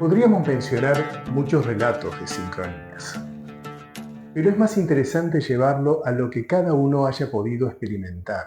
Podríamos mencionar muchos relatos de sincronías, pero es más interesante llevarlo a lo que cada uno haya podido experimentar.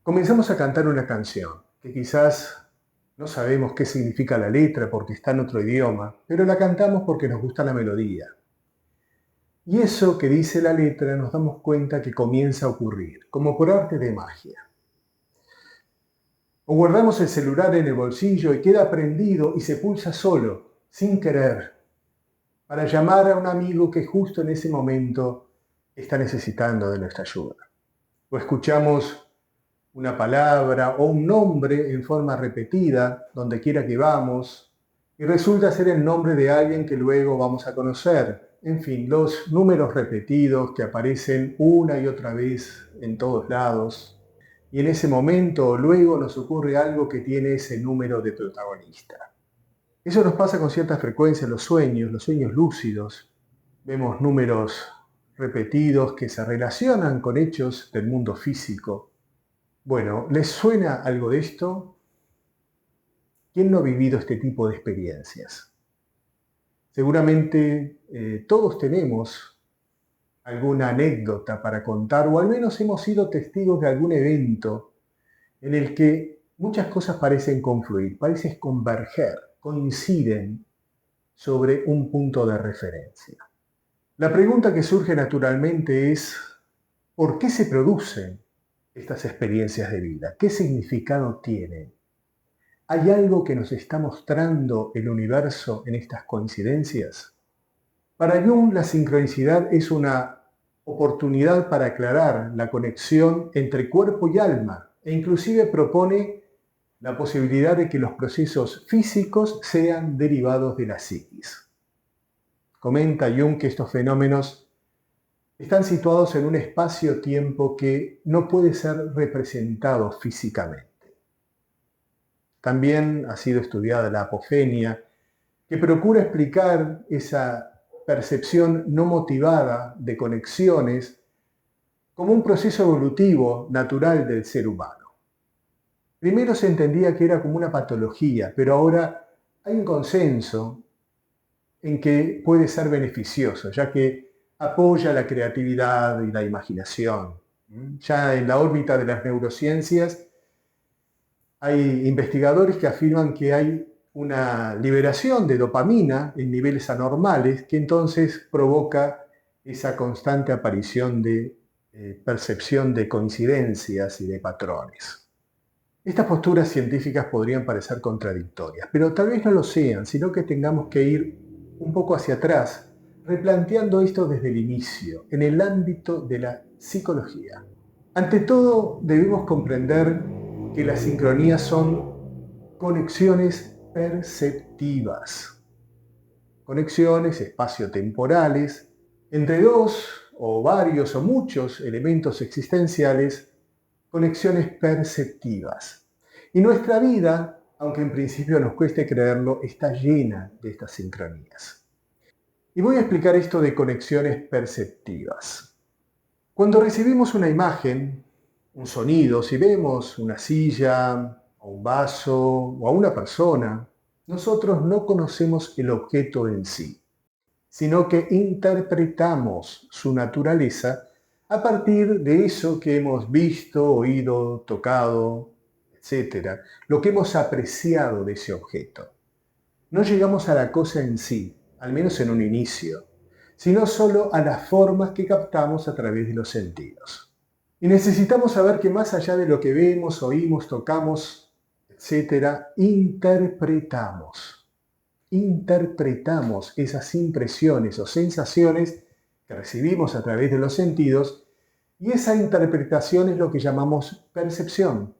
Comenzamos a cantar una canción, que quizás no sabemos qué significa la letra porque está en otro idioma, pero la cantamos porque nos gusta la melodía. Y eso que dice la letra nos damos cuenta que comienza a ocurrir, como por arte de magia. O guardamos el celular en el bolsillo y queda prendido y se pulsa solo, sin querer, para llamar a un amigo que justo en ese momento está necesitando de nuestra ayuda. O escuchamos una palabra o un nombre en forma repetida, donde quiera que vamos, y resulta ser el nombre de alguien que luego vamos a conocer. En fin, los números repetidos que aparecen una y otra vez en todos lados. Y en ese momento o luego nos ocurre algo que tiene ese número de protagonista. Eso nos pasa con cierta frecuencia en los sueños lúcidos. Vemos números repetidos que se relacionan con hechos del mundo físico. Bueno, ¿les suena algo de esto? ¿Quién no ha vivido este tipo de experiencias? Seguramente todos tenemos alguna anécdota para contar, o al menos hemos sido testigos de algún evento en el que muchas cosas parecen confluir, parecen converger, coinciden sobre un punto de referencia. La pregunta que surge naturalmente es, ¿por qué se producen estas experiencias de vida? ¿Qué significado tienen? ¿Hay algo que nos está mostrando el universo en estas coincidencias? Para Jung, la sincronicidad es una oportunidad para aclarar la conexión entre cuerpo y alma, e inclusive propone la posibilidad de que los procesos físicos sean derivados de la psiquis. Comenta Jung que estos fenómenos están situados en un espacio-tiempo que no puede ser representado físicamente. También ha sido estudiada la apofenia, que procura explicar esa percepción no motivada de conexiones como un proceso evolutivo natural del ser humano. Primero se entendía que era como una patología, pero ahora hay un consenso en que puede ser beneficioso, ya que apoya la creatividad y la imaginación. Ya en la órbita de las neurociencias hay investigadores que afirman que hay una liberación de dopamina en niveles anormales que entonces provoca esa constante aparición de percepción de coincidencias y de patrones. Estas posturas científicas podrían parecer contradictorias, pero tal vez no lo sean, sino que tengamos que ir un poco hacia atrás, replanteando esto desde el inicio, en el ámbito de la psicología. Ante todo, debemos comprender que las sincronías son conexiones perceptivas, conexiones espaciotemporales entre dos o varios o muchos elementos existenciales, conexiones perceptivas. Y nuestra vida, aunque en principio nos cueste creerlo, está llena de estas sincronías. Y voy a explicar esto de conexiones perceptivas. Cuando recibimos una imagen, un sonido, si vemos una silla, o un vaso, o a una persona, nosotros no conocemos el objeto en sí, sino que interpretamos su naturaleza a partir de eso que hemos visto, oído, tocado, etc., lo que hemos apreciado de ese objeto. No llegamos a la cosa en sí, al menos en un inicio, sino solo a las formas que captamos a través de los sentidos. Y necesitamos saber que más allá de lo que vemos, oímos, tocamos, etc., interpretamos esas impresiones o sensaciones que recibimos a través de los sentidos, y esa interpretación es lo que llamamos percepción.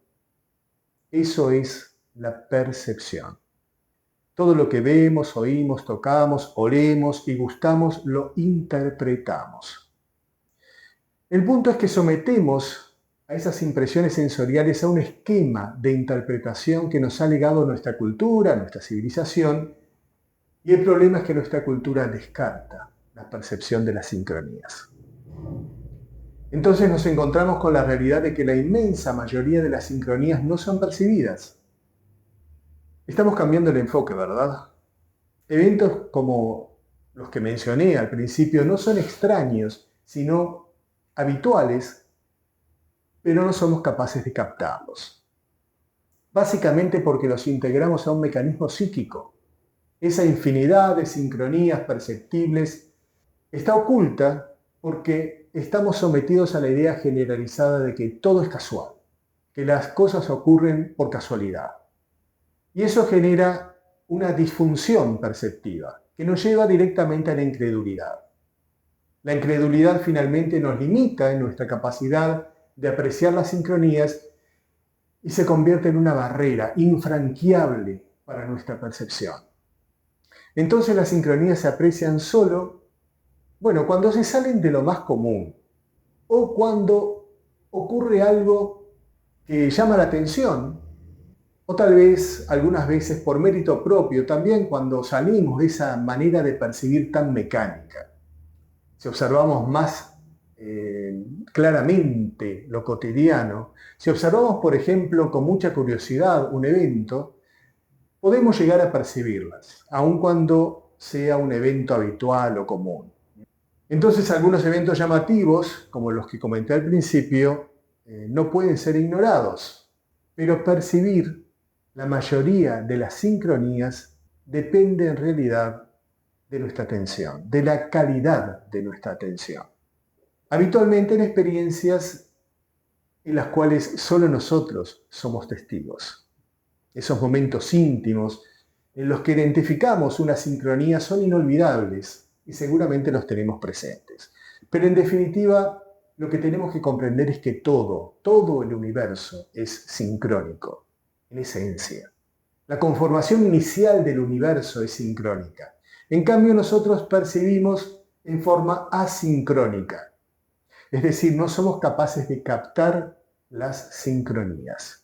Eso es la percepción. Todo lo que vemos, oímos, tocamos, olemos y gustamos, lo interpretamos. El punto es que sometemos a esas impresiones sensoriales a un esquema de interpretación que nos ha legado nuestra cultura, nuestra civilización, y el problema es que nuestra cultura descarta la percepción de las sincronías. Entonces nos encontramos con la realidad de que la inmensa mayoría de las sincronías no son percibidas. Estamos cambiando el enfoque, ¿verdad? Eventos como los que mencioné al principio no son extraños, sino habituales, pero no somos capaces de captarlos. Básicamente porque los integramos a un mecanismo psíquico. Esa infinidad de sincronías perceptibles está oculta porque estamos sometidos a la idea generalizada de que todo es casual, que las cosas ocurren por casualidad. Y eso genera una disfunción perceptiva que nos lleva directamente a la incredulidad. La incredulidad finalmente nos limita en nuestra capacidad de apreciar las sincronías y se convierte en una barrera infranqueable para nuestra percepción. Entonces las sincronías se aprecian solo, cuando se salen de lo más común o cuando ocurre algo que llama la atención, o tal vez algunas veces por mérito propio, también cuando salimos de esa manera de percibir tan mecánica. Si observamos más claramente lo cotidiano, si observamos, por ejemplo, con mucha curiosidad un evento, podemos llegar a percibirlas, aun cuando sea un evento habitual o común. Entonces, algunos eventos llamativos, como los que comenté al principio, no pueden ser ignorados, pero percibir la mayoría de las sincronías depende en realidad de nuestra atención, de la calidad de nuestra atención. Habitualmente en experiencias en las cuales solo nosotros somos testigos. Esos momentos íntimos en los que identificamos una sincronía son inolvidables y seguramente los tenemos presentes. Pero en definitiva, lo que tenemos que comprender es que todo el universo es sincrónico, en esencia. La conformación inicial del universo es sincrónica. En cambio, nosotros percibimos en forma asincrónica. Es decir, no somos capaces de captar las sincronías.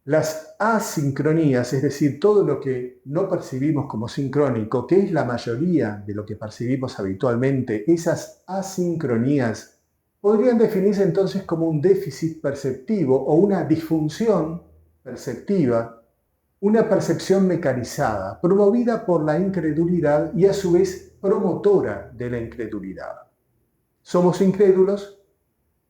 Las asincronías, es decir, todo lo que no percibimos como sincrónico, que es la mayoría de lo que percibimos habitualmente, esas asincronías podrían definirse entonces como un déficit perceptivo o una disfunción perceptiva, una percepción mecanizada, promovida por la incredulidad y a su vez promotora de la incredulidad. Somos incrédulos,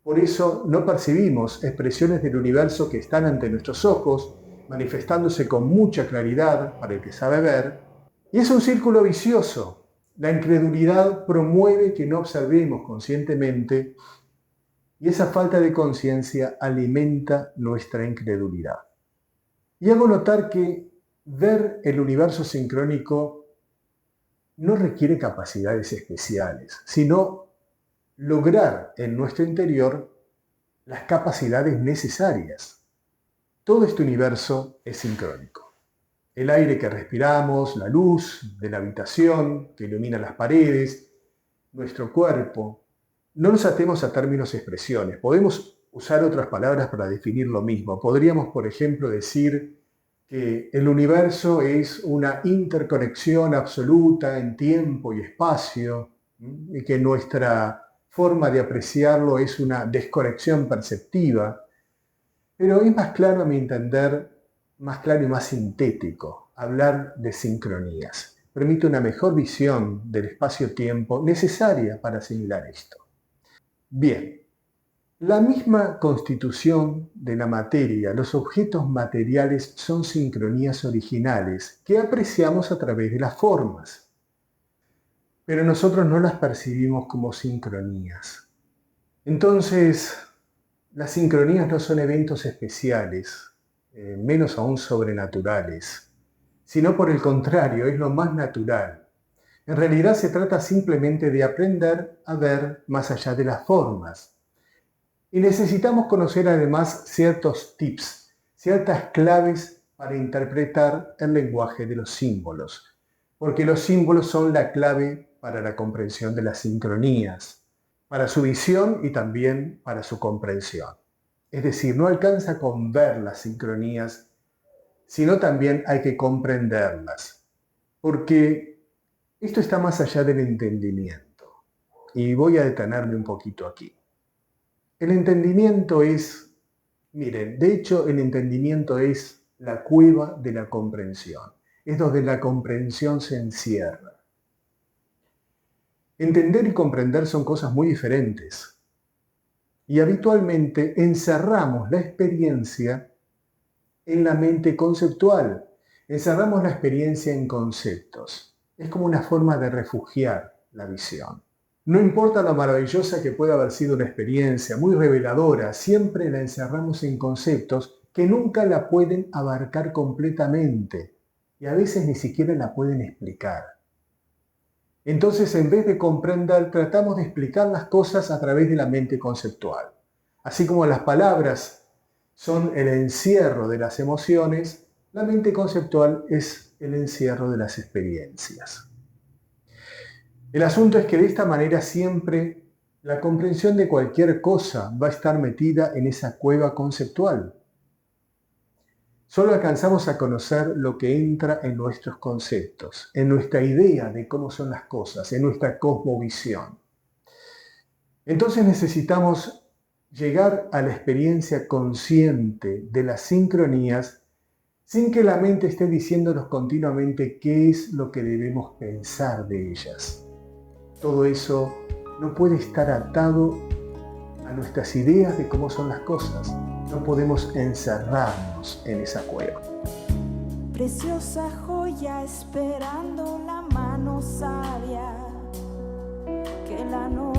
por eso no percibimos expresiones del universo que están ante nuestros ojos, manifestándose con mucha claridad para el que sabe ver, y es un círculo vicioso. La incredulidad promueve que no observemos conscientemente y esa falta de conciencia alimenta nuestra incredulidad. Y hago notar que ver el universo sincrónico no requiere capacidades especiales, sino lograr en nuestro interior las capacidades necesarias. Todo este universo es sincrónico. El aire que respiramos, la luz de la habitación que ilumina las paredes, nuestro cuerpo. No nos atemos a términos y expresiones. Podemos usar otras palabras para definir lo mismo. Podríamos, por ejemplo, decir que el universo es una interconexión absoluta en tiempo y espacio, y que nuestra forma de apreciarlo es una desconexión perceptiva, pero es más claro a mi entender, más claro y más sintético, hablar de sincronías. Permite una mejor visión del espacio-tiempo necesaria para asimilar esto. Bien, la misma constitución de la materia, los objetos materiales son sincronías originales que apreciamos a través de las formas, pero nosotros no las percibimos como sincronías. Entonces, las sincronías no son eventos especiales, menos aún sobrenaturales, sino por el contrario, es lo más natural. En realidad se trata simplemente de aprender a ver más allá de las formas. Y necesitamos conocer además ciertos tips, ciertas claves para interpretar el lenguaje de los símbolos, porque los símbolos son la clave para la comprensión de las sincronías, para su visión y también para su comprensión. Es decir, no alcanza con ver las sincronías, sino también hay que comprenderlas, porque esto está más allá del entendimiento. Y voy a detenerme un poquito aquí. El entendimiento miren, de hecho el entendimiento es la cueva de la comprensión. es donde la comprensión se encierra. Entender y comprender son cosas muy diferentes. Y habitualmente encerramos la experiencia en la mente conceptual. Encerramos la experiencia en conceptos. Es como una forma de refugiar la visión. No importa lo maravillosa que pueda haber sido una experiencia, muy reveladora, siempre la encerramos en conceptos que nunca la pueden abarcar completamente y a veces ni siquiera la pueden explicar. Entonces, en vez de comprender, tratamos de explicar las cosas a través de la mente conceptual. Así como las palabras son el encierro de las emociones, la mente conceptual es el encierro de las experiencias. El asunto es que de esta manera siempre la comprensión de cualquier cosa va a estar metida en esa cueva conceptual. Solo alcanzamos a conocer lo que entra en nuestros conceptos, en nuestra idea de cómo son las cosas, en nuestra cosmovisión. Entonces necesitamos llegar a la experiencia consciente de las sincronías sin que la mente esté diciéndonos continuamente qué es lo que debemos pensar de ellas. Todo eso no puede estar atado a nuestras ideas de cómo son las cosas. No podemos encerrarnos en esa cueva. Preciosa joya esperando la mano sabia que la noche